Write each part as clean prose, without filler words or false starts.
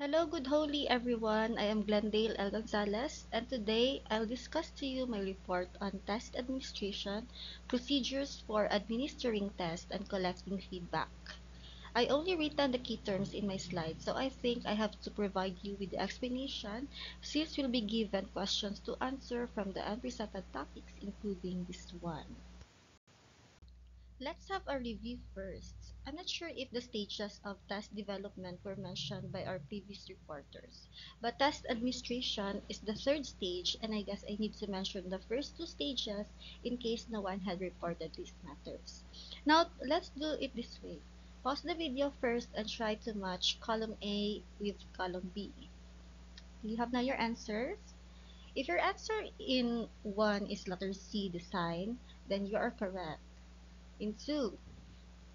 Hello, good holy everyone. I am Glendale L. Gonzalez, and today I'll discuss to you my report on test administration, procedures for administering tests, and collecting feedback. I only written the key terms in my slides, so I think I have to provide you with the explanation since we'll be given questions to answer from the unpresented topics, including this one. Let's have a review first. I'm not sure if the stages of test development were mentioned by our previous reporters, but test administration is the third stage, and I guess I need to mention the first two stages in case no one had reported these matters. Now, let's do it this way. Pause the video first and try to match column A with column B. You have now your answers. If your answer in 1 is letter C, design, then you are correct. In 2,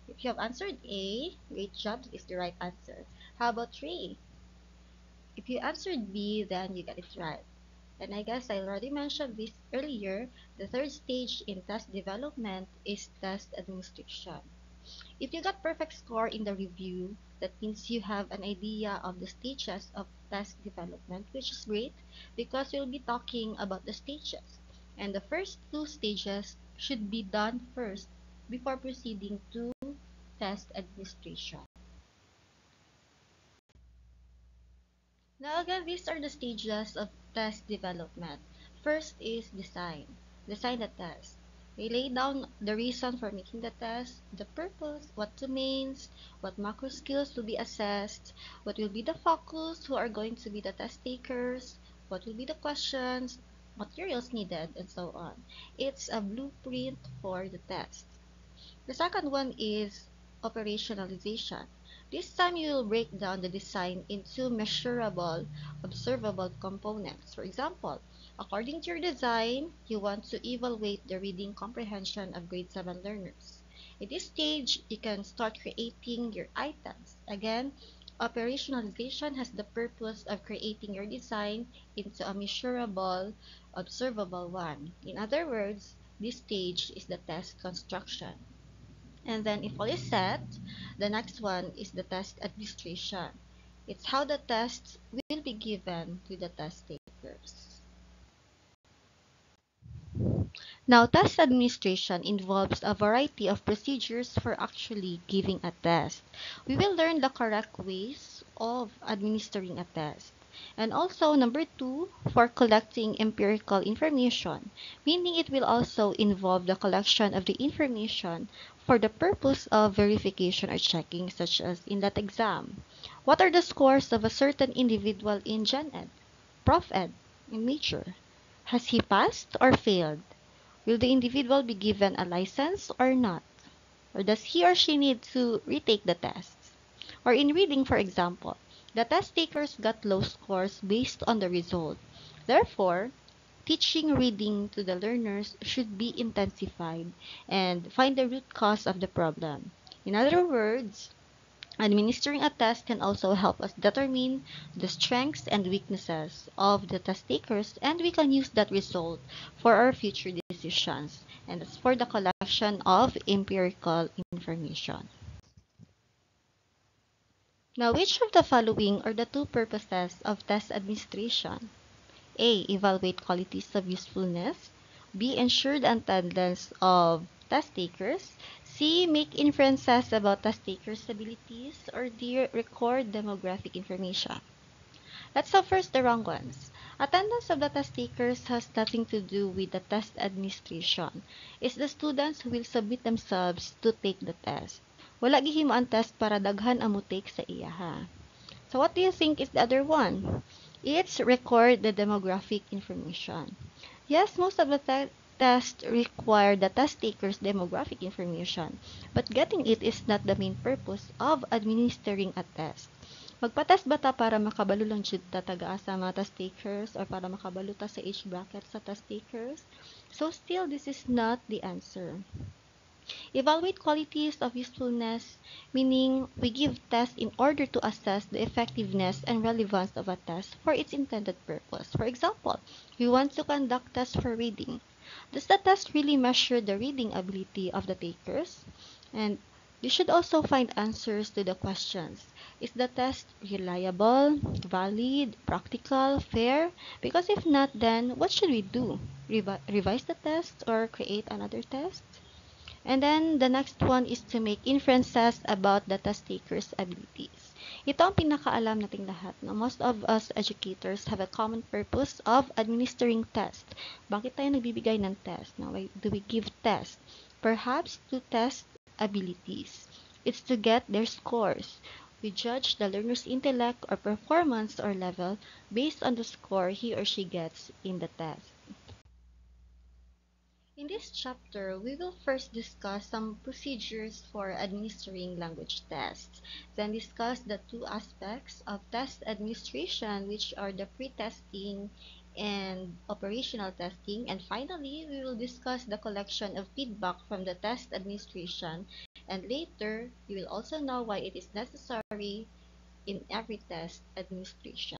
if you have answered A, great job, that is the right answer. How about 3? If you answered B, then you got it right. And I guess I already mentioned this earlier, the third stage in test development is test administration. If you got perfect score in the review, that means you have an idea of the stages of test development, which is great because we'll be talking about the stages. And the first two stages should be done first before proceeding to test administration. Now again, these are the stages of test development. First is design. Design the test. We lay down the reason for making the test, the purpose, what domains, what macro skills will be assessed, what will be the focus, who are going to be the test takers, what will be the questions, materials needed, and so on. It's a blueprint for the test. The second one is operationalization. This time you will break down the design into measurable, observable components. For example, according to your design, you want to evaluate the reading comprehension of grade 7 learners. At this stage, you can start creating your items. Again, operationalization has the purpose of creating your design into a measurable, observable one. In other words, this stage is the test construction. And then if all is set, the next one is the test administration. It's how the tests will be given to the test takers. Now, test administration involves a variety of procedures for actually giving a test. We will learn the correct ways of administering a test. And also, number 2, for collecting empirical information, meaning it will also involve the collection of the information for the purpose of verification or checking, such as in that exam. What are the scores of a certain individual in Gen Ed, Prof Ed, in major? Has he passed or failed? Will the individual be given a license or not? Or does he or she need to retake the tests? Or in reading, for example, the test takers got low scores based on the result. Therefore, teaching reading to the learners should be intensified and find the root cause of the problem. In other words, administering a test can also help us determine the strengths and weaknesses of the test takers, and we can use that result for our future decisions. And that's for the collection of empirical information. Now, which of the following are the two purposes of test administration? A. Evaluate qualities of usefulness. B. Ensure the attendance of test takers. C. Make inferences about test takers' abilities. Or D. Record demographic information. Let's have first the wrong ones. Attendance of the test takers has nothing to do with the test administration. It's the students who will submit themselves to take the test. Wala gihimo ang test para daghan ang take sa iya ha. So what do you think is the other one? It's record the demographic information. Yes, most of the tests require the test taker's demographic information, but getting it is not the main purpose of administering a test. Magpa-test ba ta para makabalo lang jud ta taga sa mga test takers or para makabalo ta sa age bracket sa test takers? So still, this is not the answer. Evaluate qualities of usefulness, meaning we give tests in order to assess the effectiveness and relevance of a test for its intended purpose. For example, we want to conduct tests for reading. Does the test really measure the reading ability of the takers? And They should also find answers to the questions. Is the test reliable, valid, practical, fair? Because if not, then what should we do? Revise the test or create another test? And then the next one is to make inferences about the test taker's abilities. Ito ang pinakaalam nating lahat. No? Most of us educators have a common purpose of administering test. Bakit tayo nagbibigay ng test? No? Why do we give test? Perhaps to test abilities. It's to get their scores. We judge the learner's intellect or performance or level based on the score he or she gets in the test. In this chapter, we will first discuss some procedures for administering language tests, then discuss the two aspects of test administration, which are the pre-testing and operational testing, and finally, we will discuss the collection of feedback from the test administration, and later, you will also know why it is necessary in every test administration.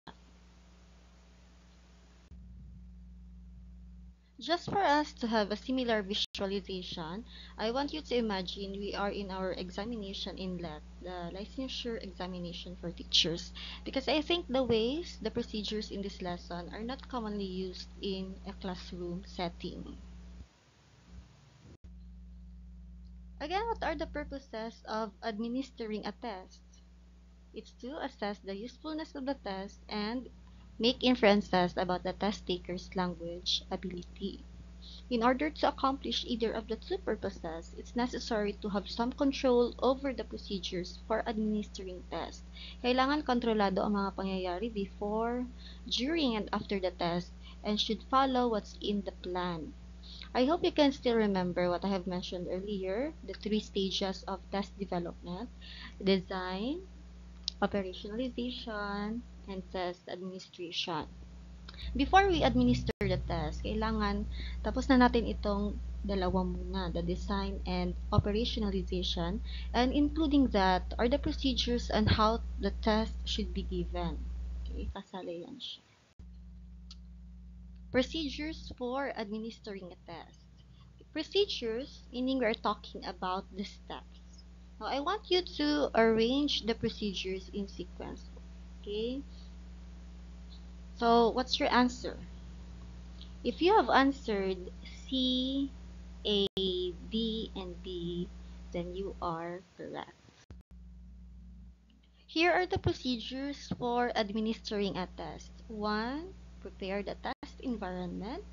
Just for us to have a similar visualization, I want you to imagine we are in our examination in LET, the licensure examination for teachers, because I think the ways, the procedures in this lesson are not commonly used in a classroom setting. Again, what are the purposes of administering a test? It's to assess the usefulness of the test and make inferences about the test taker's language ability. In order to accomplish either of the two purposes, it's necessary to have some control over the procedures for administering test. Kailangan kontrolado ang mga pangyayari before, during, and after the test, and should follow what's in the plan. I hope you can still remember what I have mentioned earlier, the three stages of test development: design, operationalization, and test administration. Before we administer the test, kailangan tapos na natin itong dalawa muna, the design and operationalization, and including that are the procedures on how the test should be given. Okay, kasali yan siya. Procedures for administering a test. Procedures, meaning we're talking about the steps. Now, I want you to arrange the procedures in sequence. Okay? So, what's your answer? If you have answered C, A, D, and B, then you are correct. Here are the procedures for administering a test. 1. Prepare the test environment.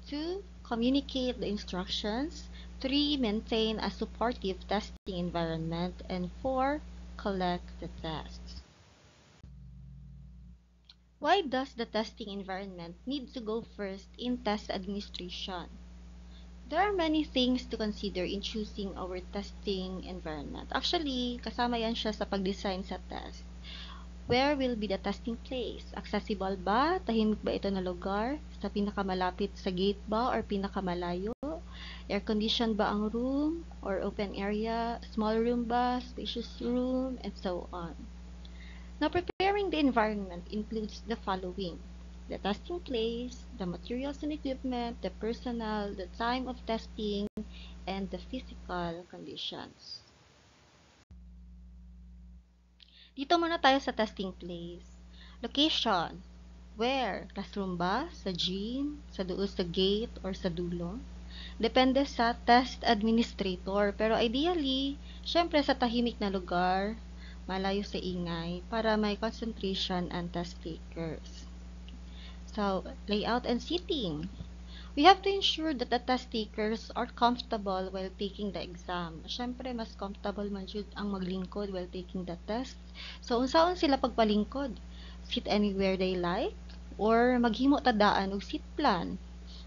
2. Communicate the instructions. 3. Maintain a supportive testing environment. And 4. Collect the tests. Why does the testing environment need to go first in test administration? There are many things to consider in choosing our testing environment. Actually, kasama yan siya sa pag-design sa test. Where will be the testing place? Accessible ba? Tahimik ba ito na lugar? Sa pinakamalapit sa gate ba or pinakamalayo? Air-conditioned ba ang room? Or open area? Small room ba? Spacious room? And so on. Now, preparing the environment includes the following: the testing place, the materials and equipment, the personnel, the time of testing, and the physical conditions. Dito muna tayo sa testing place. Location. Where? Classroom ba? Sa gym? Sa doon sa gate? Or sa dulo? Depende sa test administrator. Pero ideally, syempre sa tahimik na lugar, malayo sa ingay, para may concentration and test takers. So, layout and seating. We have to ensure that the test takers are comfortable while taking the exam. Syempre, mas comfortable man jud ang maglingkod while taking the test. So, unsaon sila pagpalingkod? Sit anywhere they like? Or maghimo tadaan og seat plan?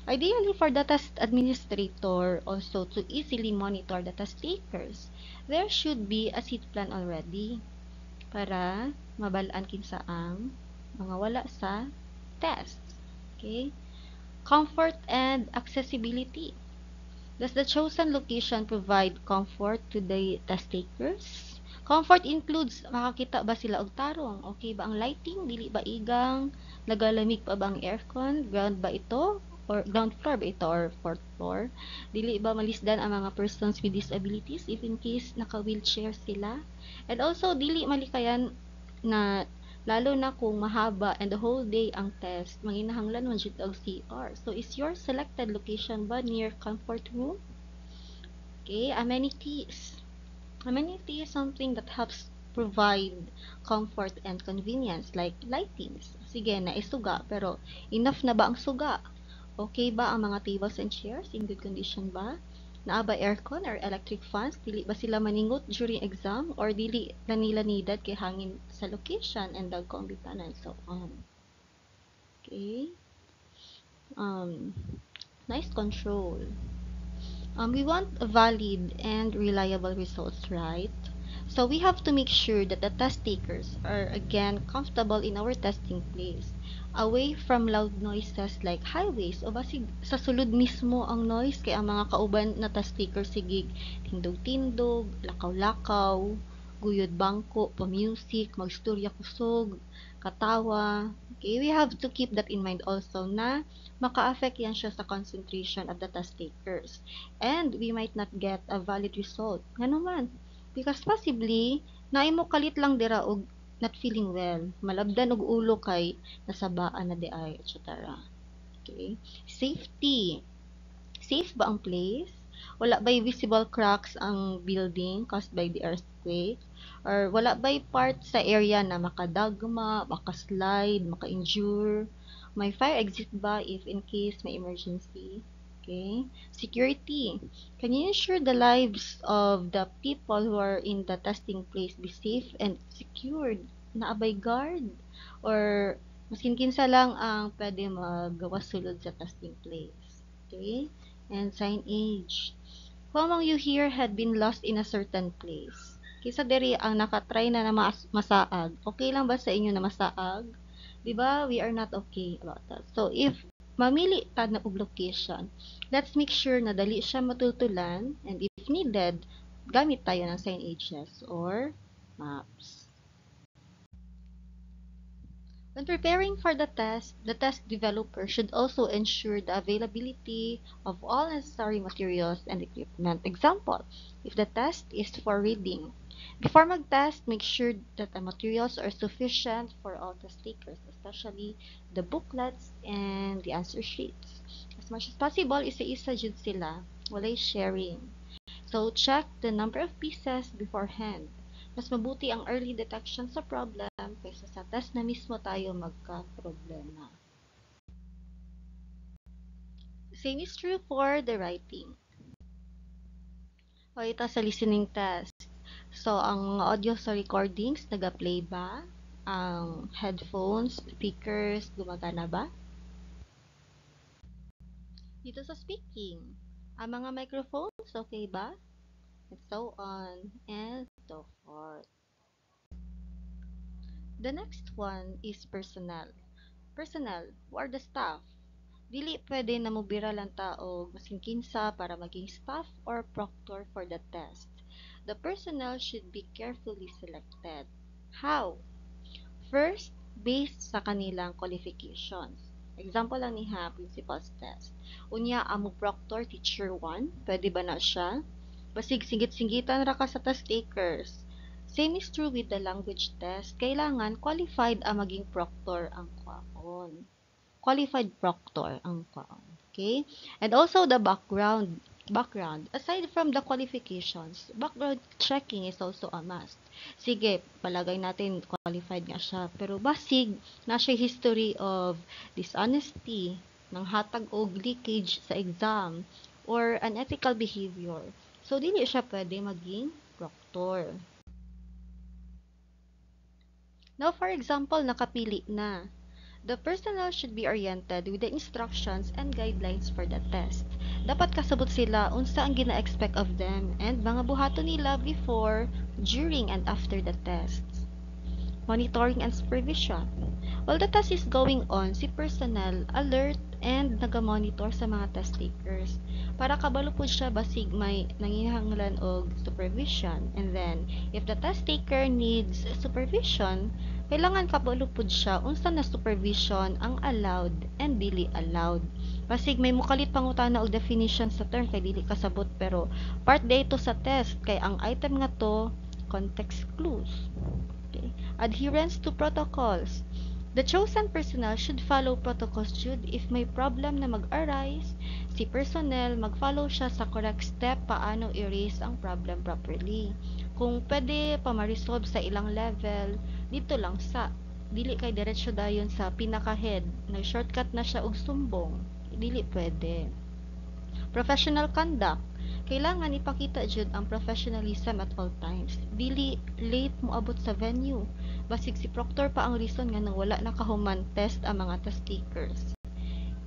Ideally, for the test administrator also to easily monitor the test takers, there should be a seat plan already para mabalaan kinsa ang mga wala sa test. Okay? Comfort and accessibility. Does the chosen location provide comfort to the test takers? Comfort includes makakita ba sila og tarong? Okay ba ang lighting? Dili ba igang? Nagalamig pa ba ang aircon? Ground ba ito? or ground floor ba ito or fourth floor? Dili ba malisdan ang mga persons with disabilities if in case naka-wheelchair sila? And also, dili malikayan na lalo na kung mahaba and the whole day ang test, manginahanglan man jud og CR. So, is your selected location ba near comfort room? Okay, amenities. Amenity is something that helps provide comfort and convenience like lightings. Sige, naisuga, pero enough na ba ang suga? Okay ba ang mga tables and chairs? In good condition ba? Naa ba aircon or electric fans? Dili ba sila maningot during exam? Or dili na nila needed kay hangin sa location and dagko ang bitana and so on. Okay? Nice control. We want valid and reliable results, right? So we have to make sure that the test takers are again comfortable in our testing place, away from loud noises like highways o basig sa sulod mismo ang noise kay ang mga kauban na test taker sigig tindog-tindog, lakaw-lakaw, guyod bangko, pa-music, magstorya kusog, katawa. Okay, we have to keep that in mind also na maka-affect yan siya sa concentration of the test takers. And we might not get a valid result. Nga naman, because possibly, naay mo kalit lang dira og not feeling well, malabdan og ulo kay nasabaan na di ay, etc. Okay? Safety. Safe ba ang place? Wala ba'y visible cracks ang building caused by the earthquake? Or wala ba'y part sa area na makadagma, makaslide, maka-injure? May fire exit ba if in case may emergency? Okay. Security. Can you ensure the lives of the people who are in the testing place be safe and secured? Naabay guard? Or maskin kinsa lang ang pwede magawas sulod sa testing place? Okay. And signage. Who among you here had been lost in a certain place? Kisa diri ang nakatry na masaag. Okay lang ba sa inyo na masaag? Diba? We are not okay about that. So, if mamili ta na og location, let's make sure na dali siya matutulan and if needed, gamit tayo ng signages or maps. When preparing for the test developer should also ensure the availability of all necessary materials and equipment. Example, if the test is for reading, before mag-test, make sure that the materials are sufficient for all test takers, especially the booklets and the answer sheets. As much as possible, isa-isa jud sila, walay sharing. So, check the number of pieces beforehand. Mas mabuti ang early detection sa problem kaysa sa test na mismo tayo magka-problema. Same is true for the writing. O ito sa listening test. So, ang audio sa recordings, naga-play ba? Ang headphones, speakers, gumagana ba? Dito sa speaking, ang mga microphones, okay ba? And so on and so forth. The next one is personnel. Personnel, who are the staff? Dili pwede na mubira lang tao masing kinsa para maging staff or proctor for the test. The personnel should be carefully selected. How? First, based sa kanilang qualifications. Example lang ni principal's test. Unya, amo proctor teacher 1, pwede ba na siya? Basig singit-singitan ra ka sa test takers. Same is true with the language test. Kailangan qualified ang maging proctor ang kwaon. Qualified proctor ang kwaon. Okay? And also the background. Aside from the qualifications, background checking is also a must. Sige, palagay natin qualified nga siya. Pero basig na siya history of dishonesty, ng hatag og leakage sa exam, or unethical behavior. So, dili siya pwede maging proctor. Now, for example, nakapili na. The personnel should be oriented with the instructions and guidelines for the test. Dapat kasabot sila unsa ang gina-expect of them and mga buhaton nila before, during, and after the tests. Monitoring and supervision. While the test is going on, si personnel alert and nagamonitor sa mga test takers para kabalo po siya basig may nangihanglan og supervision. And then, if the test taker needs supervision, kailangan kabalo po siya unsa na supervision ang allowed and dili allowed. Basig may mukalit pangutana og definition sa term kay dili kasabot pero part day to sa test kay ang item nga to context clues. Okay. Adherence to protocols. The chosen personnel should follow protocols if may problem na mag-arise, si personnel mag-follow siya sa correct step paano i-raise ang problem properly. Kung pwede pa ma-resolve sa ilang level, dito lang sa dili kay diretso dayon sa pinaka-head, nag-shortcut na siya og sumbong, dili pwede. Professional conduct. Kailangan ipakita jud ang professionalism at all times. Dili late moabot sa venue. Basig si proctor pa ang reason nga nang wala nakahuman test ang mga test takers.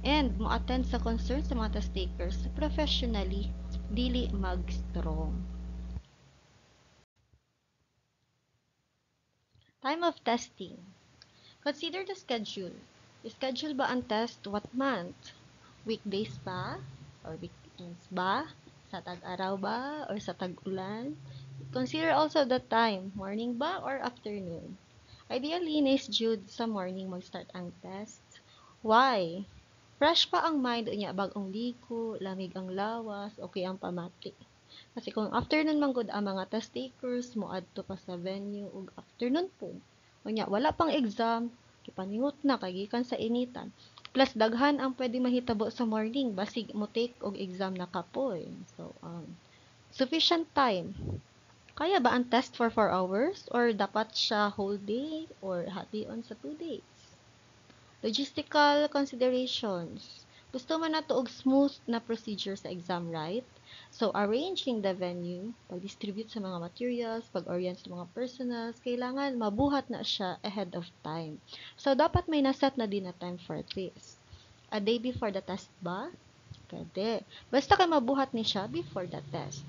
And mo-attend sa concern sa mga test takers professionally, dili mag-strong. Time of testing. Consider the schedule. Schedule ba ang test what month? Weekdays ba? Or weekends ba? Sa tag-araw ba? Or sa tag-ulan? Consider also the time. Morning ba or afternoon? Ideally, is June sa morning mag-start ang test. Why? Fresh pa ang mind unya bag-ong liko, lamig ang lawas, okay ang pamati. Kasi kung afternoon man gud ang mga test takers mo adto pa sa venue ug afternoon po. Unya wala pang exam, kipaningot na kay gikan sa initan. Plus daghan ang pwede mahitabo sa morning basig mo take og exam na kapoy. So sufficient time. Kaya ba ang test for 4 hours or dapat siya whole day or hati-on sa 2 days? Logistical considerations. Gusto man nato og smooth na procedure sa exam, right? So, arranging the venue, pag-distribute sa mga materials, pag-orient sa mga personals, kailangan mabuhat na siya ahead of time. So, dapat may naset na din na time for this. A day before the test ba? Pwede. Basta kay mabuhat ni siya before the test.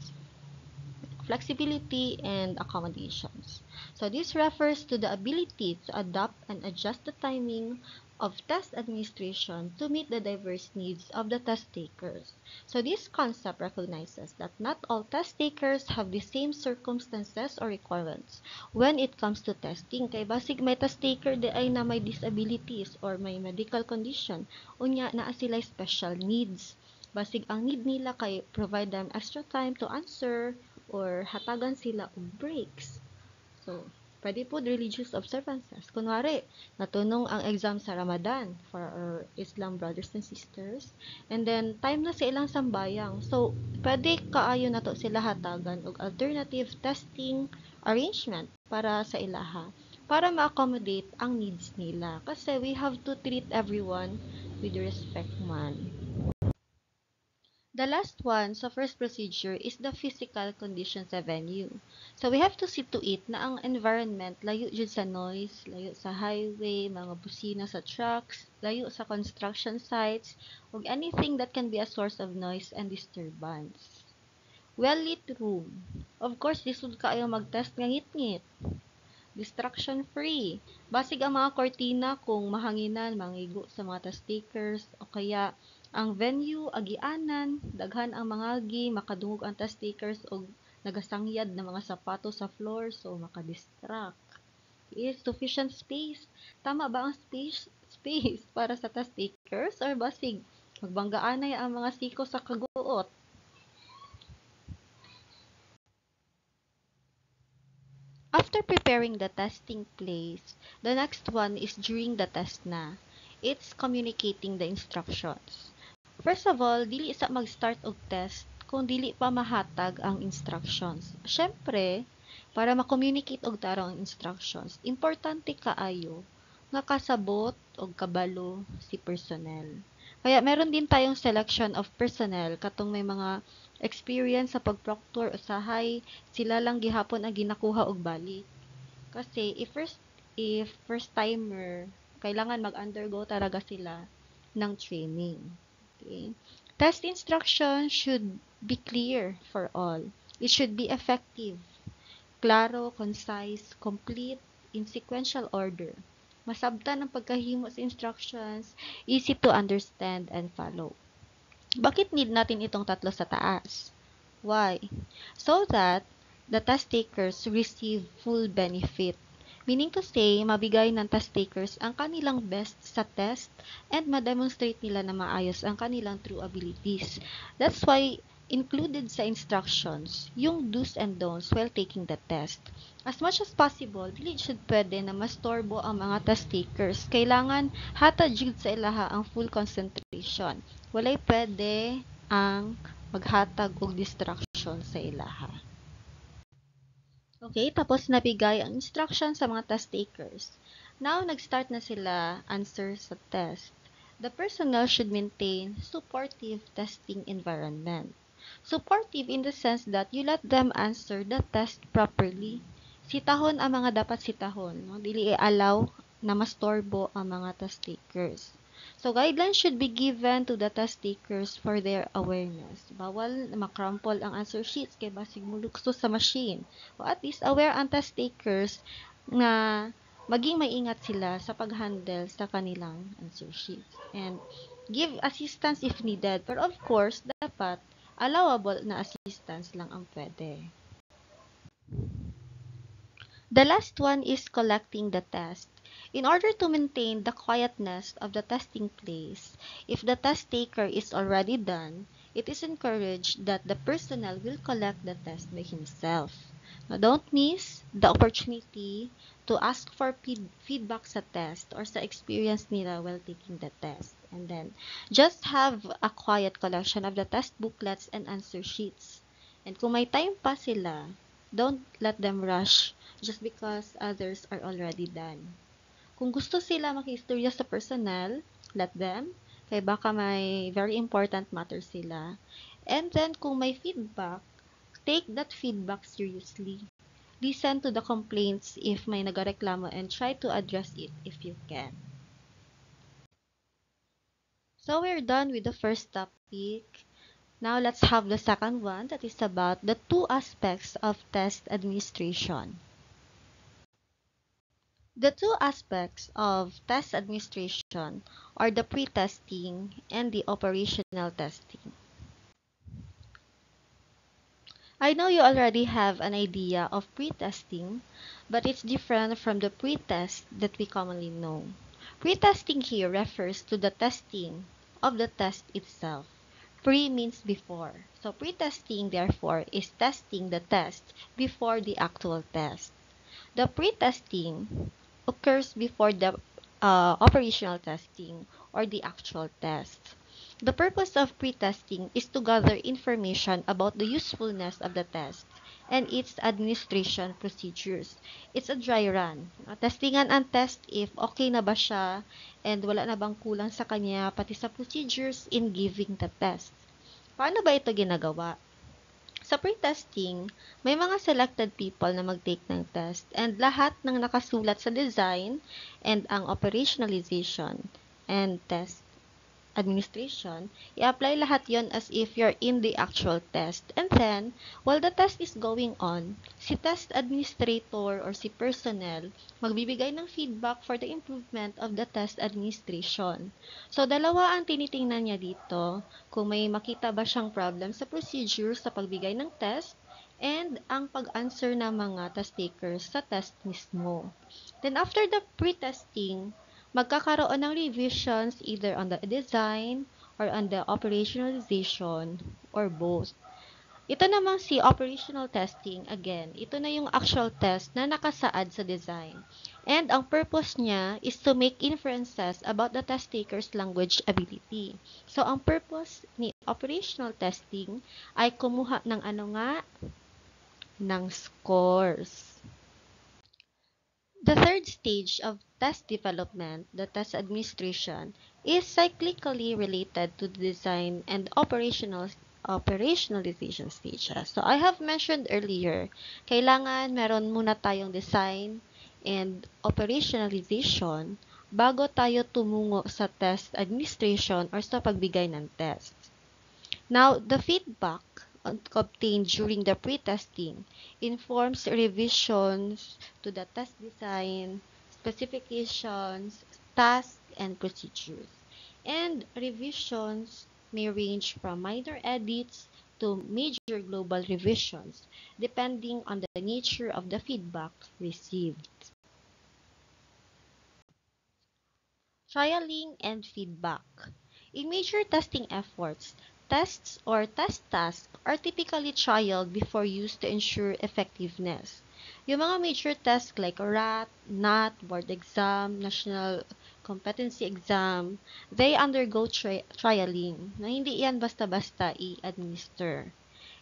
Flexibility and accommodations. So, this refers to the ability to adapt and adjust the timing of test administration to meet the diverse needs of the test takers. So this concept recognizes that not all test takers have the same circumstances or requirements when it comes to testing. Kay basig may test taker di ay na may disabilities or may medical condition, unya naa sila special needs. Basig ang need nila kay provide them extra time to answer or hatagan sila og breaks. So, pwede po religious observances. Kunwari, natunong ang exam sa Ramadan for our Islam brothers and sisters. And then, time na sa ilang sambayang. So, pwede kaayo na to sila hatagan og alternative testing arrangement para sa ilaha. Para ma-accommodate ang needs nila. Kasi we have to treat everyone with respect man. The last one sa first procedure is the physical conditions sa venue. So we have to see to it na ang environment layo jud sa noise, layo sa highway, mga busina sa trucks, layo sa construction sites, ug anything that can be a source of noise and disturbance. Well-lit room. Of course, lisod kaayo mag-test nga ngit-ngit. Distraction-free. Basig ang mga kortina kung mahanginan, mangigo sa mga test takers, o kaya ang venue, agianan, daghan ang mga agi, makadungog ang test takers o nagasangyad na mga sapatos sa floor, so makadistract. Is sufficient space. Tama ba ang space para sa test takers or basig magbanggaanay ang mga siko sa kaguot? After preparing the testing place, the next one is during the test na. It's communicating the instructions. First of all, dili sa mag-start og test kung dili pa mahatag ang instructions. Syempre, para ma-communicate og tarong ang instructions, importante kaayo nga kasabot og kabalo si personnel. Kaya meron din tayong selection of personnel katong may mga experience sa pag-proctor usahay, sila lang gihapon ang ginakuha og balik. Kasi if first timer, kailangan mag-undergo talaga sila ng training. Okay? Test instruction should be clear for all. It should be effective, klaro, concise, complete, in sequential order. Masabtan ang pagkahimo sa instructions, easy to understand and follow. Bakit need natin itong tatlo sa taas? Why? So that the test takers receive full benefit. Meaning to say, mabigay ng test takers ang kanilang best sa test and ma-demonstrate nila na maayos ang kanilang true abilities. That's why included sa instructions yung do's and don'ts while taking the test. As much as possible, dili should pwede na mastorbo ang mga test takers. Kailangan hatag jud sa ilaha ang full concentration. Walay pwede ang maghatag og distraction sa ilaha. Okay, tapos nabigay ang instruction sa mga test takers. Now, nag-start na sila answer sa test. The personnel should maintain supportive testing environment. Supportive in the sense that you let them answer the test properly. Sitahon ang mga dapat sitahon. No? Dili i-allow na mastorbo ang mga test takers. So, guidelines should be given to the test takers for their awareness. Bawal makrampol ang answer sheets kay basig mulukso sa machine. O at least aware ang test takers na maging maingat sila sa pag-handle sa kanilang answer sheets. And give assistance if needed. Pero of course, dapat allowable na assistance lang ang pwede. The last one is collecting the test. In order to maintain the quietness of the testing place, if the test taker is already done, it is encouraged that the personnel will collect the test by himself. Now, don't miss the opportunity to ask for feedback sa test or sa experience nila while taking the test. And then, just have a quiet collection of the test booklets and answer sheets. And kung may time pa sila, don't let them rush just because others are already done. Kung gusto sila makistorya sa personal, let them. Kaya baka may very important matter sila. And then, kung may feedback, take that feedback seriously. Listen to the complaints if may nagareklamo and try to address it if you can. So, we're done with the first topic. Now, let's have the second one that is about the two aspects of test administration. The two aspects of test administration are the pre-testing and the operational testing. I know you already have an idea of pre-testing, but it's different from the pre-test that we commonly know. Pre-testing here refers to the testing of the test itself. Pre means before. So pre-testing, therefore, is testing the test before the actual test. The pre-testing occurs before the operational testing or the actual test. The purpose of pre-testing is to gather information about the usefulness of the test and its administration procedures. It's a dry run. Testingan ang test if okay na ba siya and wala na bang kulang sa kanya pati sa procedures in giving the test. Paano ba ito ginagawa? Sa pre-testing, may mga selected people na mag-take ng test and lahat ng nakasulat sa design and ang operationalization and test administration, i-apply lahat yon as if you're in the actual test. And then, while the test is going on, si test administrator or si personnel magbibigay ng feedback for the improvement of the test administration. So, dalawa ang tinitingnan niya dito, kung may makita ba siyang problem sa procedure sa pagbigay ng test, and ang pag-answer ng mga test takers sa test mismo. Then, after the pre-testing, magkakaroon ng revisions either on the design or on the operationalization or both. Ito namang si operational testing, again, ito na yung actual test na nakasaad sa design. And ang purpose niya is to make inferences about the test taker's language ability. So, ang purpose ni operational testing ay kumuha ng ano nga? Ng scores. The third stage of test development, the test administration, is cyclically related to the design and operationalization stages. So I have mentioned earlier, kailangan meron muna tayong design and operationalization bago tayo tumungo sa test administration or sa pagbigay ng test. Now, the feedback obtained during the pre-testing informs revisions to the test design, specifications, tasks, and procedures. And revisions may range from minor edits to major global revisions, depending on the nature of the feedback received. Trialing and feedback. In major testing efforts, tests or test tasks are typically trialed before use to ensure effectiveness. Yung mga major tests like RAT, NAT, board exam, national competency exam, they undergo trialing na hindi yan basta-basta i-administer.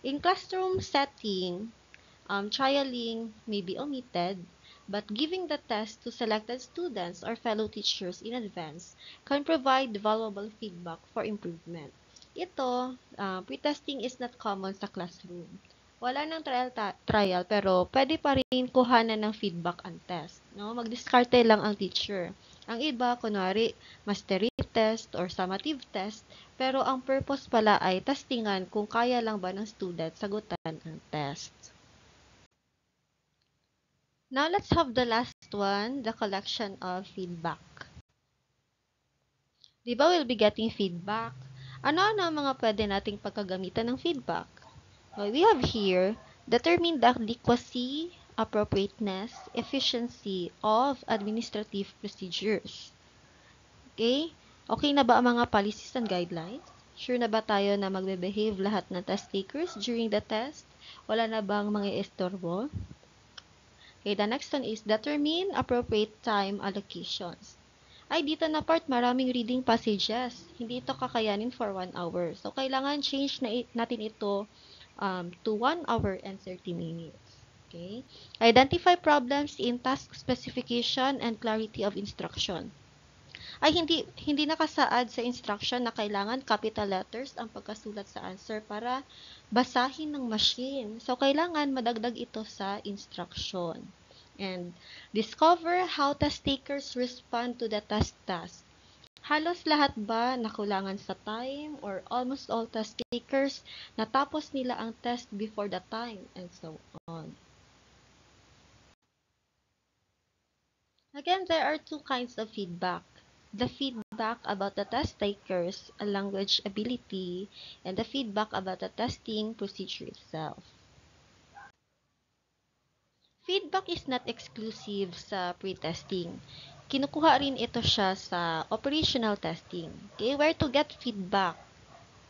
In classroom setting, trialing may be omitted, but giving the test to selected students or fellow teachers in advance can provide valuable feedback for improvement. Ito, pre-testing is not common sa classroom. Wala nang trial pero pwede pa rin kuhanan ng feedback ang test. No? Mag-discarte lang ang teacher. Ang iba, kunwari, mastery test or summative test, pero ang purpose pala ay testingan kung kaya lang ba ng student sagutan ang test. Now let's have the last one, the collection of feedback. Di ba we'll be getting feedback? Ano-ano ang mga pwede nating pagkagamitan ng feedback? Well, we have here, determine the adequacy, appropriateness, efficiency of administrative procedures. Okay? Okay na ba ang mga policies and guidelines? Sure na ba tayo na magbe-behave lahat ng test takers during the test? Wala na bang mga istorbo? Okay, the next one is determine appropriate time allocations. Ay, dito na part, maraming reading passages. Hindi ito kakayanin for 1 hour. So, kailangan change natin ito to 1 hour and 30 minutes. Okay? Identify problems in task specification and clarity of instruction. Ay, hindi nakasaad sa instruction na kailangan capital letters ang pagkasulat sa answer para basahin ng machine. So, kailangan madagdag ito sa instruction. And discover how test takers respond to the test task. Halos lahat ba nakulangan sa time or almost all test takers natapos nila ang test before the time and so on. Again, there are two kinds of feedback. The feedback about the test takers, a language ability, and the feedback about the testing procedure itself. Feedback is not exclusive sa pre-testing. Kinukuha rin ito siya sa operational testing. Okay, where to get feedback?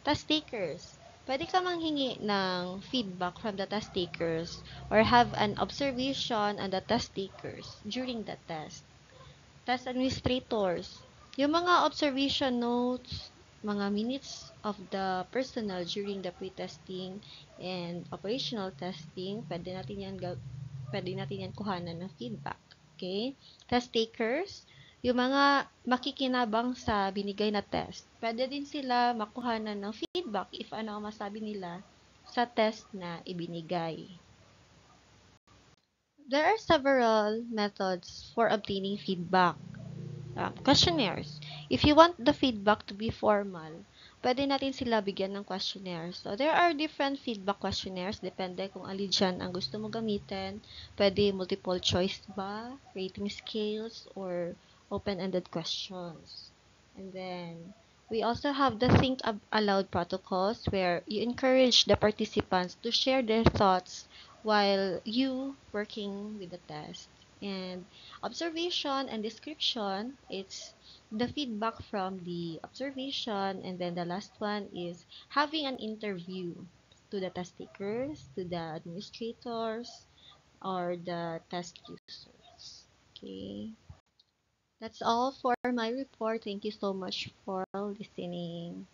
Test takers. Pwede ka manghingi ng feedback from the test takers or have an observation on the test takers during the test. Test administrators. Yung mga observation notes, mga minutes of the personnel during the pre-testing and operational testing, pwede natin yan kuhanan ng feedback. Okay? Test takers, yung mga makikinabang sa binigay na test. Pwede din sila makuhanan ng feedback if ano ang masabi nila sa test na ibinigay. There are several methods for obtaining feedback. Questionnaires. If you want the feedback to be formal, pwede natin sila bigyan ng questionnaires. So, there are different feedback questionnaires. Depende kung alin dyan ang gusto mo gamitin. Pwede multiple choice ba, rating scales, or open-ended questions. And then, we also have the Think Aloud protocols where you encourage the participants to share their thoughts while you working with the test. And observation and description, it's the feedback from the observation, and then the last one is having an interview to the test takers, to the administrators, or the test users. Okay, that's all for my report. Thank you so much for listening.